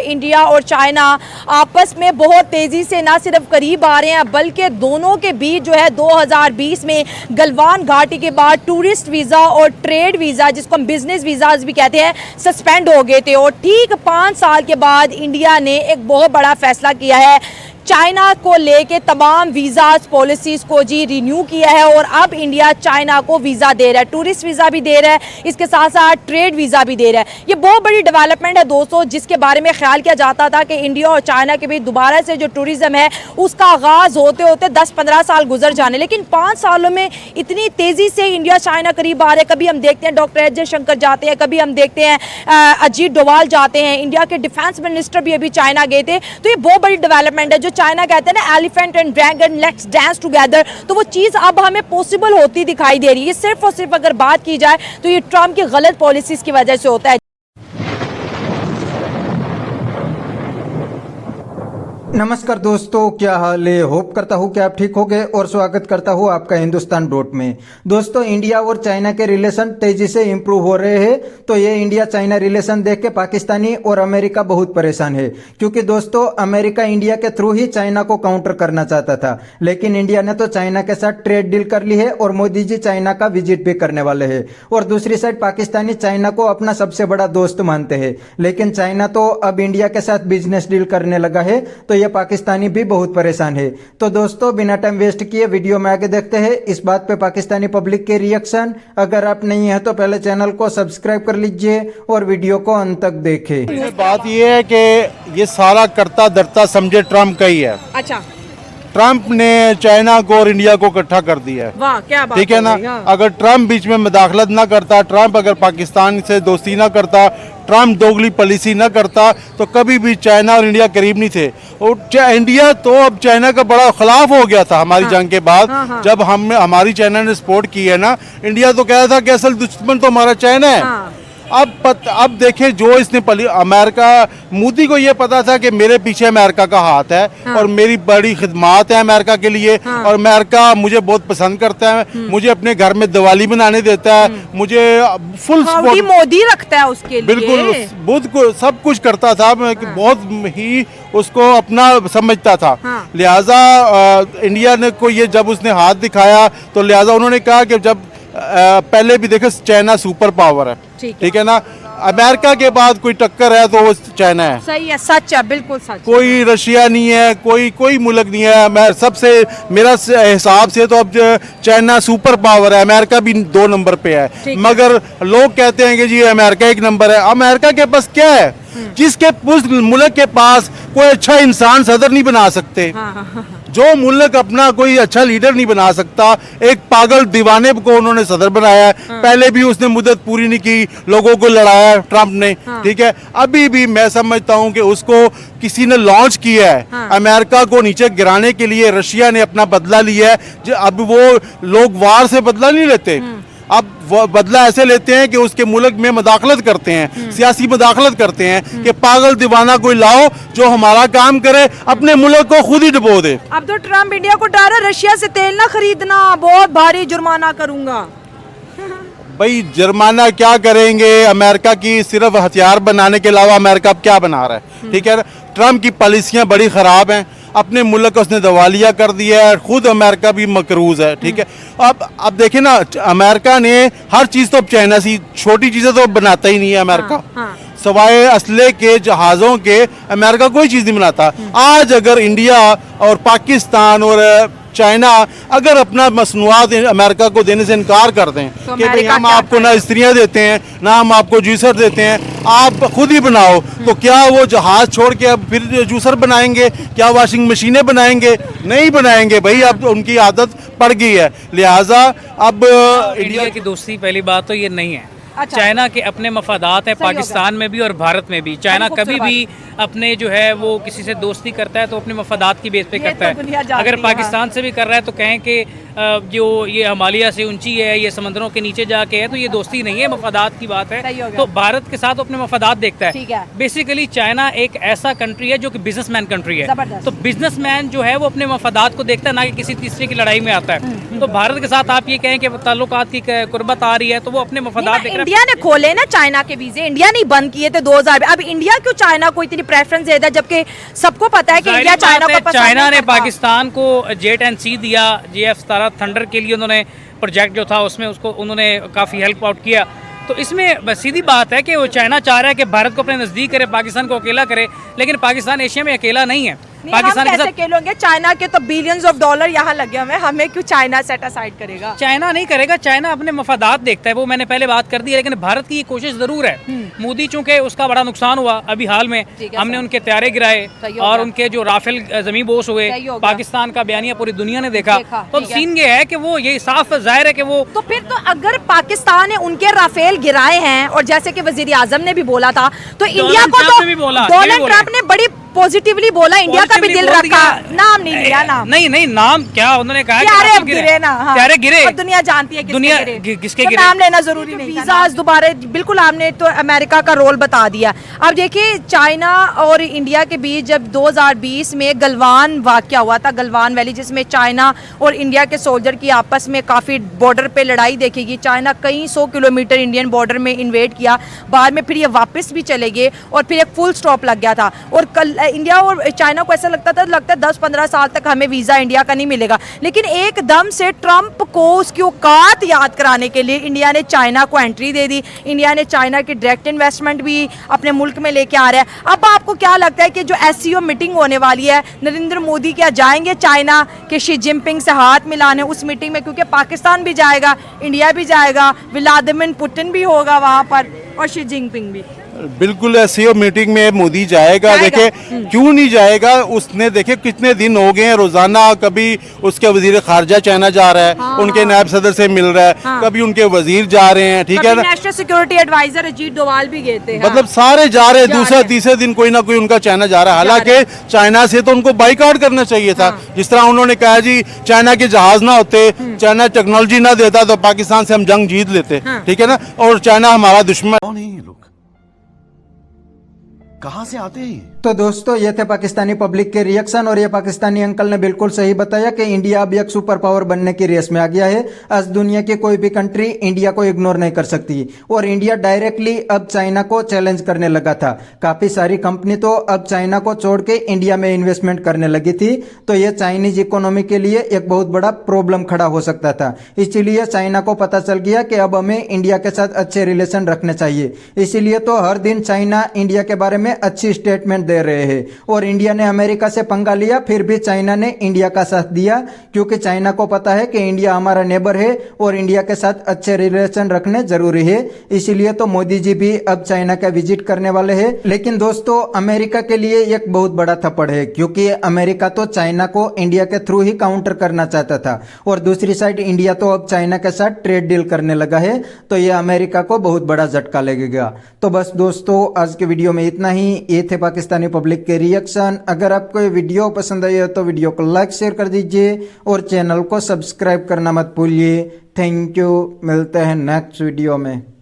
India और China आपस में बहुत तेज़ी से ना सिर्फ करीब आ रहे हैं, बल्कि दोनों के बीच जो है 2020 में गलवान घाटी के बाद टूरिस्ट वीज़ा और ट्रेड वीज़ा, जिसको हम बिजनेस वीज़ाज भी कहते हैं, सस्पेंड हो गए थे। और ठीक 5 साल के बाद इंडिया ने एक बहुत बड़ा फैसला किया है, चाइना को लेके तमाम वीज़ाज पॉलिसीज़ को जी रिन्यू किया है और अब इंडिया चाइना को वीज़ा दे रहा है, टूरिस्ट वीज़ा भी दे रहा है, इसके साथ साथ ट्रेड वीज़ा भी दे रहा है। ये बहुत बड़ी डेवलपमेंट है दोस्तों, जिसके बारे में ख्याल किया जाता था कि इंडिया और चाइना के बीच दोबारा से जो टूरिज़्म है उसका आगाज़ होते होते 10-15 साल गुजर जाने, लेकिन 5 सालों में इतनी तेज़ी से इंडिया चाइना करीब आ रहे हैं। कभी हम देखते हैं डॉक्टर एस जयशंकर जाते हैं, कभी हम देखते हैं अजीत डोवाल जाते हैं, इंडिया के डिफेंस मिनिस्टर भी अभी चाइना गए थे। तो ये बहुत बड़ी डेवलपमेंट है। जो चाइना कहते हैं ना elephant and dragon let's dance together, तो वो चीज़ अब हमें पॉसिबल होती दिखाई दे रही है। सिर्फ और सिर्फ अगर बात की जाए तो ये ट्रम्प की गलत पॉलिसीज़ की वजह से होता है। नमस्कार दोस्तों, क्या हाल है? होप करता हूँ कि आप ठीक होंगे और स्वागत करता हूँ आपका हिंदुस्तान डॉट में। दोस्तों, इंडिया और चाइना के रिलेशन तेजी से इंप्रूव हो रहे हैं, तो ये इंडिया चाइना रिलेशन देख के पाकिस्तानी और अमेरिका बहुत परेशान है, क्योंकि दोस्तों अमेरिका इंडिया के थ्रू ही चाइना को काउंटर करना चाहता था, लेकिन इंडिया ने तो चाइना के साथ ट्रेड डील कर ली है और मोदी जी चाइना का विजिट भी करने वाले हैं। और दूसरी साइड पाकिस्तानी चाइना को अपना सबसे बड़ा दोस्त मानते हैं, लेकिन चाइना तो अब इंडिया के साथ बिजनेस डील करने लगा है, तो ये पाकिस्तानी भी बहुत परेशान है। तो दोस्तों, बिना टाइम वेस्ट किए वीडियो में आगे देखते हैं इस बात पे पाकिस्तानी पब्लिक के रिएक्शन। अगर आप नहीं है तो पहले चैनल को सब्सक्राइब कर लीजिए और वीडियो को अंत तक देखें। बात ये है कि ये सारा करता धरता समझे ट्रम्प का ही है। अच्छा, ट्रम्प ने चाइना को और इंडिया को इकट्ठा कर दिया है। वाह क्या बात, ठीक है ना। अगर ट्रम्प बीच में मुदाखलत ना करता, ट्रम्प अगर पाकिस्तान से दोस्ती ना करता, ट्रम्प दोगली पॉलिसी ना करता, तो कभी भी चाइना और इंडिया करीब नहीं थे। और इंडिया तो अब चाइना का बड़ा खिलाफ हो गया था हमारी जंग के बाद। जब हमारी चाइना ने सपोर्ट की है ना, इंडिया तो कह रहा था कि असल दुश्मन तो हमारा चाइना है। अब देखें जो इसने अमेरिका, मोदी को ये पता था कि मेरे पीछे अमेरिका का हाथ है और मेरी बड़ी खिदमत है अमेरिका के लिए, और अमेरिका मुझे बहुत पसंद करता है, मुझे अपने घर में दिवाली बनाने देता है, मुझे फुल सपोर्ट मोदी रखता है उसके लिए, बिल्कुल बुद्ध को सब कुछ करता था। बहुत ही उसको अपना समझता था। लिहाजा इंडिया ने को ये जब उसने हाथ दिखाया, तो लिहाजा उन्होंने कहा कि जब पहले भी देखे चाइना सुपर पावर है, ठीक है ना। अमेरिका के बाद कोई टक्कर है तो वो चाइना है। सही है, सच है, बिल्कुल सच। कोई रशिया नहीं है, कोई मुल्क नहीं है। मैं सबसे मेरा हिसाब से तो अब चाइना सुपर पावर है, अमेरिका भी 2 नंबर पे है। मगर लोग कहते हैं कि जी अमेरिका 1 नंबर है। अमेरिका के पास क्या है? जिसके उस मुल्क के पास कोई अच्छा इंसान सदर नहीं बना सकते, जो मुल्क अपना कोई अच्छा लीडर नहीं बना सकता, एक पागल दीवाने को उन्होंने सदर बनाया है। पहले भी उसने मुद्दत पूरी नहीं की, लोगों को लड़ाया ट्रम्प ने, ठीक है। अभी भी मैं समझता हूं कि उसको किसी ने लॉन्च किया है अमेरिका को नीचे गिराने के लिए। रशिया ने अपना बदला लिया है। अब वो लोग वार से बदला नहीं लेते, अब वो बदला ऐसे लेते हैं कि उसके मुल्क में मुदाखलत करते हैं, सियासी मुदाखलत करते हैं कि पागल दीवाना कोई लाओ जो हमारा काम करे, अपने मुल्क को खुद ही डुबो दे। अब तो ट्रम्प इंडिया को डरा, रशिया से तेल ना खरीदना, बहुत भारी जुर्माना करूंगा। भाई जुर्माना क्या करेंगे? अमेरिका की सिर्फ हथियार बनाने के अलावा अमेरिका अब क्या बना रहा है? ठीक है, ट्रम्प की पॉलिसियां बड़ी खराब हैं, अपने मुल्क को उसने दिवालिया कर दिया है, खुद अमेरिका भी मकरूज है, ठीक है। अब देखें ना, अमेरिका ने हर चीज तो चाइना सी छोटी चीजें तो बनाता ही नहीं है अमेरिका। सवाए असले के, जहाज़ों के, अमेरिका कोई चीज़ नहीं बनाता। आज अगर इंडिया और पाकिस्तान और चाइना अगर अपना मसनूआत अमेरिका को देने से इनकार कर दें तो कि भाई हम आपको ना स्त्रियाँ देते हैं, ना हम आपको जूसर देते हैं, आप खुद ही बनाओ, तो क्या वो जहाज़ छोड़ के अब फिर जूसर बनाएंगे? क्या वॉशिंग मशीनें बनाएंगे? नहीं बनाएंगे भाई, अब उनकी आदत पड़ गई है। लिहाजा अब इंडिया की दोस्ती पहली बात तो ये नहीं है। अच्छा। चाइना के अपने मफादात हैं पाकिस्तान में भी और भारत में भी। चाइना कभी भी अपने जो है वो किसी से दोस्ती करता है तो अपने मफादात की बेस पे करता है। अगर पाकिस्तान से भी कर रहा है तो कहें कि जो ये हिमालय से ऊंची है, ये समंदरों के नीचे जाके है, तो ये दोस्ती नहीं है, मफादात की बात है। तो भारत के साथ अपने मफादात देखता है। बेसिकली चाइना एक ऐसा कंट्री है जो कि बिजनेसमैन कंट्री है, तो बिजनेसमैन जो है वो अपने मफादात को देखता है, ना कि किसी तीसरे की लड़ाई में आता है। तो भारत के साथ आप ये कहें कि ताल्लुकात की कुर्बत आ रही है तो वो अपने मफादात देख रहा है। इंडिया ने खोले ना चाइना के वीजे, इंडिया ने बंद किए थे 2000 में। अब इंडिया क्यों चाइना को इतनी प्रेफरेंस देता है, जबकि सबको पता है कि इंडिया चाइना को पसंद चाइना नहीं ने करता। पाकिस्तान को JN-C दिया, JF-17 थंडर के लिए उन्होंने प्रोजेक्ट जो था उसमें उसको उन्होंने काफ़ी हेल्प आउट किया। तो इसमें बस सीधी बात है कि वो चाइना चाह रहा है कि भारत को अपने नज़दीक करे, पाकिस्तान को अकेला करे, लेकिन पाकिस्तान एशिया में अकेला नहीं है। पाकिस्तान के साथ खेलोगे, चाइना के तो बिलियंस ऑफ डॉलर यहाँ लगे हुए हैं, हमें क्यों चाइना सेट असाइड करेगा? चाइना नहीं करेगा, चाइना अपने मफादात देखता है, वो मैंने पहले बात कर दी है, लेकिन भारत की ये कोशिश जरूर है। मोदी चूंकि उसका बड़ा नुकसान हुआ अभी हाल में, हमने उनके त्यारे गिराए और उनके जो राफेल जमीन बोस हुए, पाकिस्तान का बयानिया पूरी दुनिया ने देखा। तो सीन ये है कि वो ये साफ जाहिर है कि वो तो फिर तो अगर पाकिस्तान ने उनके राफेल गिराए हैं, और जैसे कि वजीर आजम ने भी बोला था, तो इंडिया को तो डोनाल्ड ट्रंप ने बड़ी पॉजिटिवली बोला, इंडिया का भी दिल रखा, नाम नहीं लिया। नाम नहीं नाम क्या उन्होंने कहा प्यारे गिरे ना, हाँ। प्यारे गिरे, और दुनिया जानती है दुनिया किसके गिरे, नाम लेना जरूरी नहीं। वीजा दोबारा बिल्कुल आपने तो अमेरिका का रोल बता दिया। अब देखिए चाइना और इंडिया के बीच जब 2020 में गलवान वाकया हुआ था, गलवान वैली, जिसमें चाइना और इंडिया के सोल्जर की आपस में काफी बॉर्डर पे लड़ाई देखेगी, चाइना कई 100 किलोमीटर इंडियन बॉर्डर में इन्वेड किया, बाद में फिर ये वापस भी चले गए और फिर एक फुल स्टॉप लग गया था। और कल इंडिया और चाइना को ऐसा लगता है 10-15 साल तक हमें वीजा इंडिया का नहीं मिलेगा, लेकिन एकदम से ट्रंप को उसकी औकात याद कराने के लिए इंडिया ने चाइना को एंट्री दे दी। इंडिया ने चाइना की डायरेक्ट इन्वेस्टमेंट भी अपने मुल्क में लेके आ रहा है। अब आपको क्या लगता है कि जो SCO मीटिंग होने वाली है, नरेंद्र मोदी क्या जाएंगे चाइना के शी जिनपिंग से हाथ मिलाने उस मीटिंग में? क्योंकि पाकिस्तान भी जाएगा, इंडिया भी जाएगा, व्लादिमीर पुतिन भी होगा वहां पर और शी जिनपिंग भी। बिल्कुल SCO मीटिंग में मोदी जाएगा। देखे क्यों नहीं जाएगा, उसने देखे कितने दिन हो गए हैं, रोजाना कभी उसके वजीर खारजा चाइना जा रहा है, उनके नायब सदर से मिल रहा है, कभी उनके वजीर जा रहे हैं, ठीक है ना, national security adviser Ajit Doval भी गए थे। मतलब सारे जा रहे हैं, दूसरा तीसरे दिन कोई ना कोई उनका चाइना जा रहा है। हालांकि चाइना से तो उनको बाइकआउट करना चाहिए था, जिस तरह उन्होंने कहा जी चाइना के जहाज ना होते, चाइना टेक्नोलॉजी ना देता तो पाकिस्तान से हम जंग जीत लेते, ठीक है ना, और चाइना हमारा दुश्मन। कौन है ये लोग, कहां से आते हैं? तो दोस्तों ये थे पाकिस्तानी पब्लिक के रिएक्शन, और ये पाकिस्तानी अंकल ने बिल्कुल सही बताया कि इंडिया अब एक सुपर पावर बनने की रेस में आ गया है। आज दुनिया की कोई भी कंट्री इंडिया को इग्नोर नहीं कर सकती, और इंडिया डायरेक्टली अब चाइना को चैलेंज करने लगा था। काफी सारी कंपनी तो अब चाइना को छोड़ के इंडिया में इन्वेस्टमेंट करने लगी थी, तो ये चाइनीज इकोनॉमी के लिए एक बहुत बड़ा प्रॉब्लम खड़ा हो सकता था। इसीलिए चाइना को पता चल गया कि अब हमें इंडिया के साथ अच्छे रिलेशन रखने चाहिए। इसीलिए तो हर दिन चाइना इंडिया के बारे में अच्छी स्टेटमेंट दे रहे हैं, और इंडिया ने अमेरिका से पंगा लिया, फिर भी चाइना ने इंडिया का साथ दिया, क्योंकि चाइना को पता है कि इंडिया हमारा नेबर है और इंडिया के साथ अच्छे रिलेशन रखने जरूरी है। इसीलिए तो मोदी जी भी अब चाइना का विजिट करने वाले हैं। लेकिन दोस्तों अमेरिका के लिए एक बहुत बड़ा थप्पड़ है, क्योंकि अमेरिका तो चाइना को इंडिया के थ्रू ही काउंटर करना चाहता था, और दूसरी साइड इंडिया तो अब चाइना के साथ ट्रेड डील करने लगा है, तो ये अमेरिका को बहुत बड़ा झटका लगेगा। तो बस दोस्तों आज के वीडियो में इतना ही। ये थे पाकिस्तानी पब्लिक के रिएक्शन। अगर आपको ये वीडियो पसंद आई हो तो वीडियो को लाइक शेयर कर दीजिए और चैनल को सब्सक्राइब करना मत भूलिए। थैंक यू, मिलते हैं नेक्स्ट वीडियो में।